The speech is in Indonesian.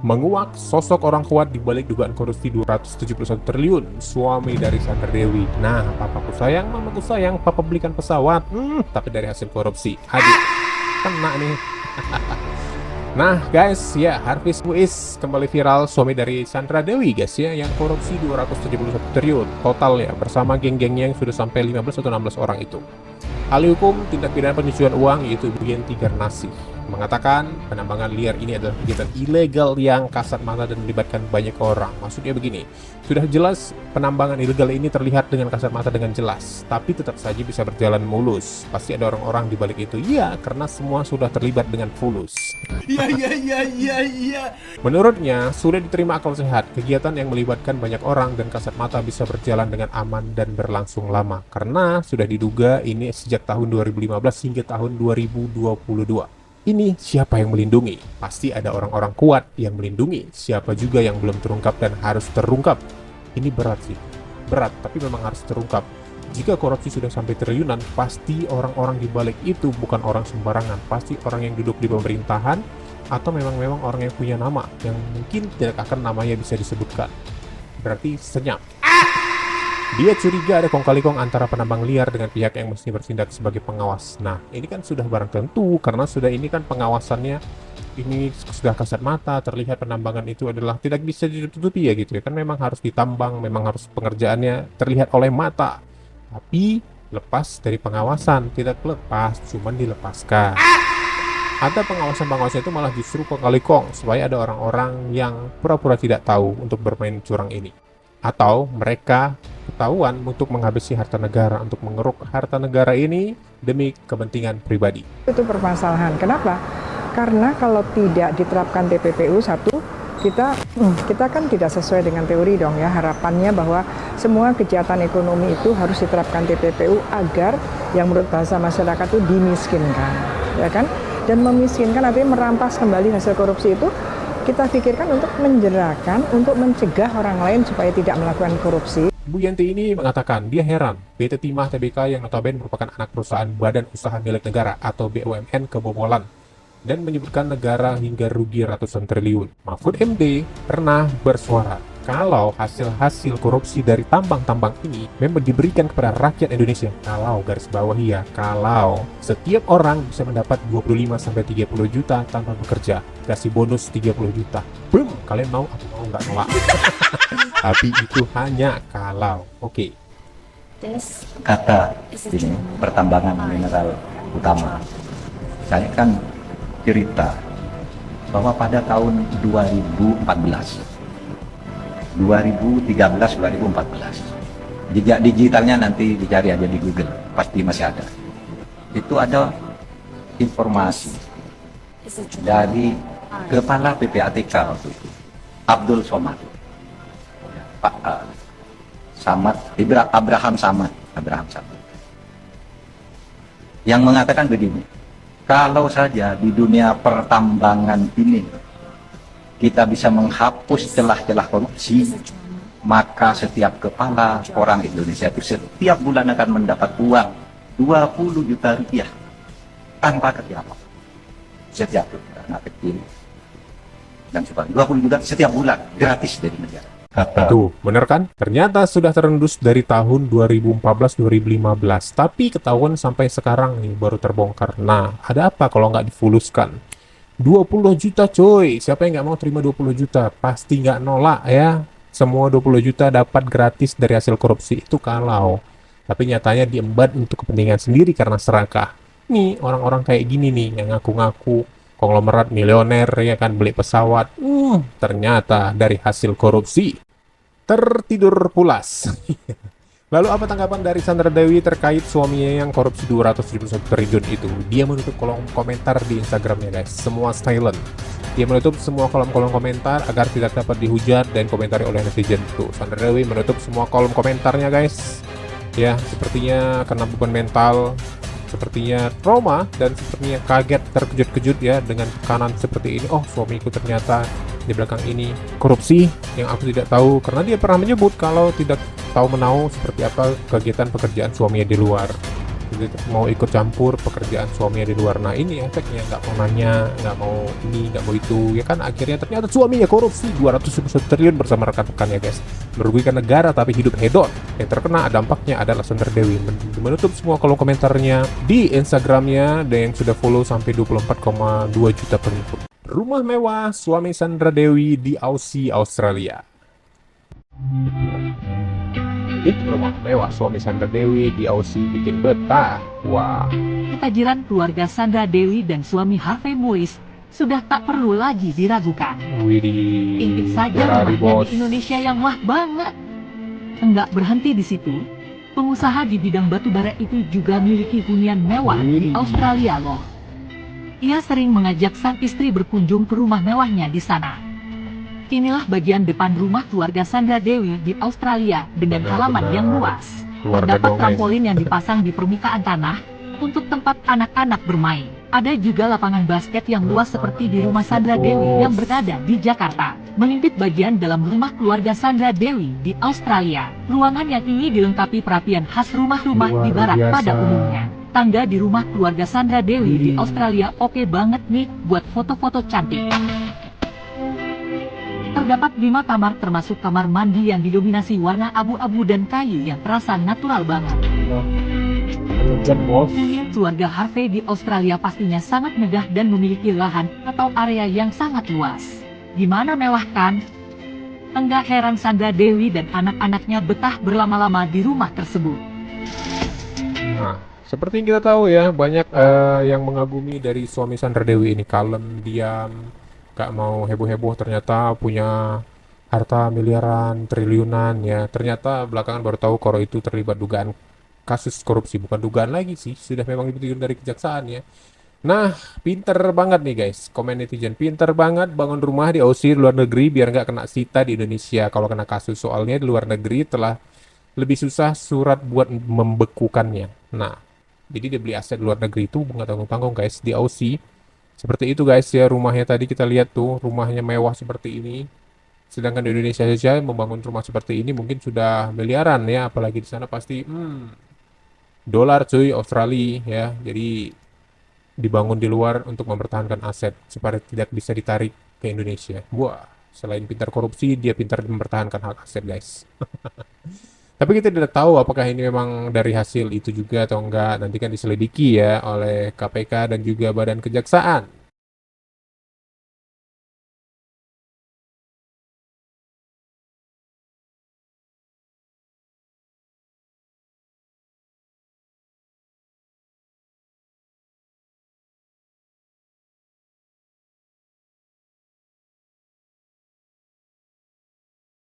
Menguak sosok orang kuat di balik dugaan korupsi 271 triliun, suami dari Sandra Dewi. Nah, papaku sayang, mamaku sayang, papa belikan pesawat, tapi dari hasil korupsi. Aduh, kena nih. Nah guys, ya Harvey Muiz kembali viral, suami dari Sandra Dewi guys ya, yang korupsi 271 triliun total ya, bersama geng-gengnya yang sudah sampai 15 atau 16 orang itu. Ahli hukum tindak pidana pencucian uang yaitu Ibu Yenti Garnasih mengatakan penambangan liar ini adalah kegiatan ilegal yang kasat mata dan melibatkan banyak orang. Maksudnya begini, sudah jelas penambangan ilegal ini terlihat dengan kasat mata dengan jelas, tapi tetap saja bisa berjalan mulus. Pasti ada orang-orang di balik itu. Iya, karena semua sudah terlibat dengan fulus. Iya. Menurutnya, sudah diterima akal sehat, kegiatan yang melibatkan banyak orang dan kasat mata bisa berjalan dengan aman dan berlangsung lama. Karena sudah diduga ini sejak tahun 2015 hingga tahun 2022. Ini siapa yang melindungi? Pasti ada orang-orang kuat yang melindungi. Siapa juga yang belum terungkap dan harus terungkap. Ini berat sih. Berat, tapi memang harus terungkap. Jika korupsi sudah sampai triliunan, pasti orang-orang di balik itu bukan orang sembarangan. Pasti orang yang duduk di pemerintahan atau memang orang yang punya nama yang mungkin tidak akan namanya bisa disebutkan. Berarti senyap. Dia curiga ada kong-kali-kong antara penambang liar dengan pihak yang mesti bertindak sebagai pengawas. Nah, ini kan sudah barang tentu, karena sudah ini kan pengawasannya, ini sudah kasat mata, terlihat penambangan itu adalah tidak bisa ditutupi ya gitu ya. Kan memang harus ditambang, memang harus pengerjaannya terlihat oleh mata. Tapi lepas dari pengawasan, tidak lepas, cuman dilepaskan. Ada pengawasan-pengawasan itu malah justru kong-kali-kong, supaya ada orang-orang yang pura-pura tidak tahu untuk bermain curang ini. Atau mereka ketahuan untuk menghabisi harta negara, untuk mengeruk harta negara ini demi kepentingan pribadi. Itu permasalahan. Kenapa? Karena kalau tidak diterapkan TPPU satu, kita kan tidak sesuai dengan teori dong ya. Harapannya bahwa semua kejahatan ekonomi itu harus diterapkan TPPU agar yang menurut bahasa masyarakat itu dimiskinkan, ya kan? Dan memiskinkan artinya merampas kembali hasil korupsi itu. Kita pikirkan untuk menjerakan, untuk mencegah orang lain supaya tidak melakukan korupsi. Bu Yenti ini mengatakan dia heran PT Timah Tbk yang notabene merupakan anak perusahaan Badan Usaha Milik Negara atau BUMN kebobolan dan menyebutkan negara hingga rugi ratusan triliun. Mahfud MD pernah bersuara kalau hasil-hasil korupsi dari tambang-tambang ini memang diberikan kepada rakyat Indonesia. Kalau garis bawah ya, kalau setiap orang bisa mendapat 25-30 juta tanpa bekerja, kasih bonus 30 juta. Boom, kalian mau? Aku mau, nggak nolak. Tapi itu hanya kalau. Oke. Kata ini pertambangan mineral utama. Saya kan cerita bahwa pada tahun 2013, 2013-2014, jejak digitalnya nanti dicari aja di Google, pasti masih ada. Itu ada informasi dari kepala PPATK waktu itu, Abdul Somad, Pak Samad, Abraham Samad, yang mengatakan begini: kalau saja di dunia pertambangan ini kita bisa menghapus celah-celah korupsi, maka setiap kepala orang Indonesia itu setiap bulan akan mendapat uang 20 juta rupiah tanpa kerja apa. Setiap anak kecil dan sebagainya, 20 juta setiap bulan gratis dari negara. Tuh, bener kan? Ternyata sudah terendus dari tahun 2014-2015, tapi ketahuan sampai sekarang nih baru terbongkar. Nah, ada apa kalau nggak difuluskan? 20 juta coy, siapa yang nggak mau terima 20 juta? Pasti nggak nolak ya. Semua 20 juta dapat gratis dari hasil korupsi itu kalau. Tapi nyatanya diembat untuk kepentingan sendiri karena serakah. Nih, orang-orang kayak gini nih, yang ngaku-ngaku konglomerat milioner ya kan, beli pesawat. Ternyata dari hasil korupsi. Tertidur pulas. Lalu apa tanggapan dari Sandra Dewi terkait suaminya yang korupsi 271 triliun itu? Dia menutup kolom komentar di Instagramnya guys, semua silent. Dia menutup semua kolom-kolom komentar agar tidak dapat dihujat dan komentari oleh netizen itu. Sandra Dewi menutup semua kolom komentarnya guys. Ya, sepertinya karena beban mental, sepertinya trauma, dan sepertinya kaget, terkejut-kejut ya dengan tekanan seperti ini. Oh, suamiku ternyata di belakang ini korupsi yang aku tidak tahu, karena dia pernah menyebut kalau tidak tahu menahu seperti apa kegiatan pekerjaan suaminya di luar. mau ikut campur pekerjaan suaminya di luar. Nah ini efeknya, nggak mau nanya, nggak mau ini, nggak mau itu, ya kan akhirnya ternyata suaminya korupsi 200 triliun bersama rekan-rekannya guys, merugikan negara tapi hidup hedon. Yang terkena dampaknya adalah Sandra Dewi. Menutup semua kolom komentarnya di Instagramnya dan yang sudah follow sampai 24,2 juta pengikut. Rumah mewah suami Sandra Dewi di Aussie, Australia. Itu rumah mewah suami Sandra Dewi di Aussie bikin betah. Wah. Ketajiran keluarga Sandra Dewi dan suami Harvey Muiz sudah tak perlu lagi diragukan. Widih. Intip saja Ferrari, rumahnya bos. di Indonesia yang wah banget. Enggak berhenti di situ, pengusaha di bidang batu bara itu juga memiliki hunian mewah di Australia loh. Ia sering mengajak sang istri berkunjung ke rumah mewahnya di sana. Inilah bagian depan rumah keluarga Sandra Dewi di Australia dengan halaman yang luas. Keluarga Terdapat dongeng. trampolin yang dipasang di permukaan tanah untuk tempat anak-anak bermain. Ada juga lapangan basket yang luas seperti di rumah Sandra Dewi yang berada di Jakarta. Mengintip bagian dalam rumah keluarga Sandra Dewi di Australia, ruangan yang ini dilengkapi perapian khas rumah-rumah di Luar barat biasa. pada umumnya. Tangga di rumah keluarga Sandra Dewi di Australia oke banget nih buat foto-foto cantik. Terdapat 5 kamar termasuk kamar mandi yang didominasi warna abu-abu dan kayu yang terasa natural banget. Dan bos. Hunian keluarga Harvey di Australia pastinya sangat megah dan memiliki lahan atau area yang sangat luas. Gimana mewah kan? Enggak heran Sandra Dewi dan anak-anaknya betah berlama-lama di rumah tersebut. Nah, seperti yang kita tahu ya, banyak yang mengagumi dari suami Sandra Dewi ini, kalem, diam, gak mau heboh-heboh, ternyata punya harta miliaran, triliunan ya. Ternyata belakangan baru tahu kalau itu terlibat dugaan kasus korupsi, bukan dugaan lagi sih, sudah memang dibuktikan dari kejaksaan ya. Nah, pinter banget nih guys, komen netizen, pinter banget bangun rumah di Aussie luar negeri biar nggak kena sita di Indonesia kalau kena kasus, soalnya di luar negeri telah lebih susah surat buat membekukannya. Nah, jadi dia beli aset luar negeri itu nggak tanggung-tanggung guys, di Aussie. Seperti itu guys ya, rumahnya tadi kita lihat tuh, rumahnya mewah seperti ini. Sedangkan di Indonesia saja membangun rumah seperti ini mungkin sudah miliaran ya, apalagi di sana pasti dolar cuy, Australia ya. Jadi dibangun di luar untuk mempertahankan aset supaya tidak bisa ditarik ke Indonesia. Wah, selain pintar korupsi, dia pintar mempertahankan hak aset guys. Tapi kita tidak tahu apakah ini memang dari hasil itu juga atau enggak. Nanti kan diselidiki ya oleh KPK dan juga Badan Kejaksaan.